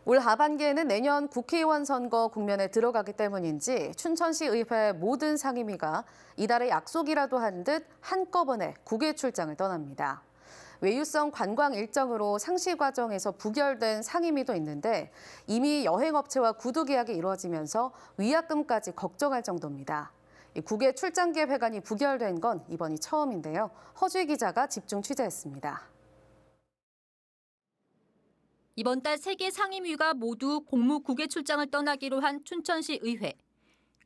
올 하반기에는 내년 국회의원 선거 국면에 들어가기 때문인지 춘천시 의회 모든 상임위가 이달의 약속이라도 한 듯 한꺼번에 국외 출장을 떠납니다. 외유성 관광 일정으로 상시 과정에서 부결된 상임위도 있는데 이미 여행업체와 구두 계약이 이루어지면서 위약금까지 걱정할 정도입니다. 국외 출장 계획안이 부결된 건 이번이 처음인데요. 허주희 기자가 집중 취재했습니다. 이번 달 3개 상임위가 모두 공무 국외 출장을 떠나기로 한 춘천시 의회.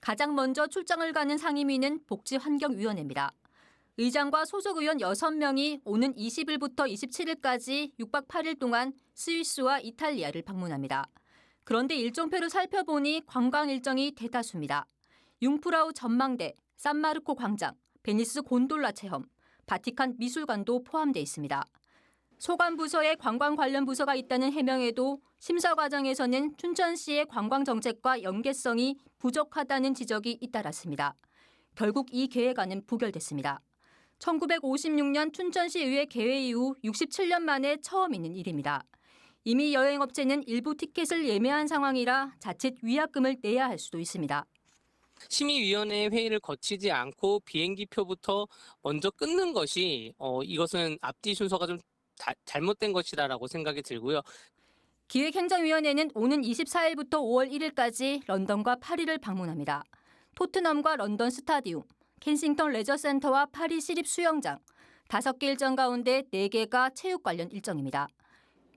가장 먼저 출장을 가는 상임위는 복지환경위원회입니다. 의장과 소속 의원 6명이 오는 20일부터 27일까지 6박 8일 동안 스위스와 이탈리아를 방문합니다. 그런데 일정표를 살펴보니 관광 일정이 대다수입니다. 융프라우 전망대, 산마르코 광장, 베니스 곤돌라 체험, 바티칸 미술관도 포함돼 있습니다. 소관부서에 관광 관련 부서가 있다는 해명에도 심사 과정에서는 춘천시의 관광 정책과 연계성이 부족하다는 지적이 잇따랐습니다. 결국 이 계획안은 부결됐습니다. 1956년 춘천시의회 개회 이후 67년 만에 처음 있는 일입니다. 이미 여행업체는 일부 티켓을 예매한 상황이라 자칫 위약금을 내야 할 수도 있습니다. 심의위원회 회의를 거치지 않고 비행기표부터 먼저 끊는 것이 이것은 앞뒤 순서가 좀 잘못된 것이다라고 생각이 들고요. 기획행정위원회는 오는 24일부터 5월 1일까지 런던과 파리를 방문합니다. 토트넘과 런던 스타디움, 켄싱턴 레저센터와 파리 시립 수영장, 5개 일정 가운데 4개가 체육 관련 일정입니다.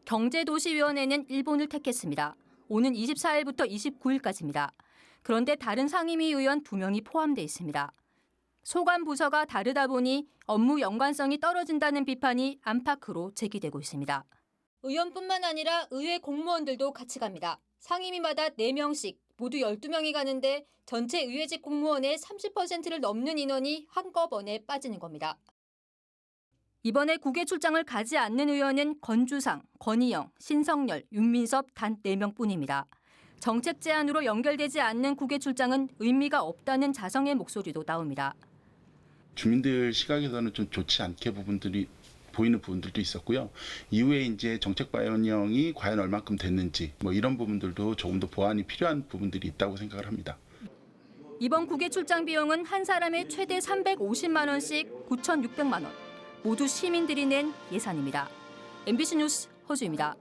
경제도시위원회는 일본을 택했습니다. 오는 24일부터 29일까지입니다. 그런데 다른 상임위 의원 2명이 포함돼 있습니다. 소관 부서가 다르다 보니 업무 연관성이 떨어진다는 비판이 안팎으로 제기되고 있습니다. 의원뿐만 아니라 의회 공무원들도 같이 갑니다. 상임위마다 4명씩 모두 12명이 가는데 전체 의회직 공무원의 30%를 넘는 인원이 한꺼번에 빠지는 겁니다. 이번에 국외 출장을 가지 않는 의원은 권주상, 권희영, 신성열, 윤민섭 단 4명뿐입니다. 정책 제안으로 연결되지 않는 국외 출장은 의미가 없다는 자성의 목소리도 나옵니다. 주민들 시각에서는 좀 좋지 않게 보이는 부분들도 있었고요. 이후에 이제 정책 반영이 과연 얼만큼 됐는지 이런 부분들도 조금 더 보완이 필요한 부분들이 있다고 생각을 합니다. 이번 국외 출장 비용은 한 사람에 최대 350만 원씩 9,600만 원. 모두 시민들이 낸 예산입니다. MBC 뉴스 허주입니다.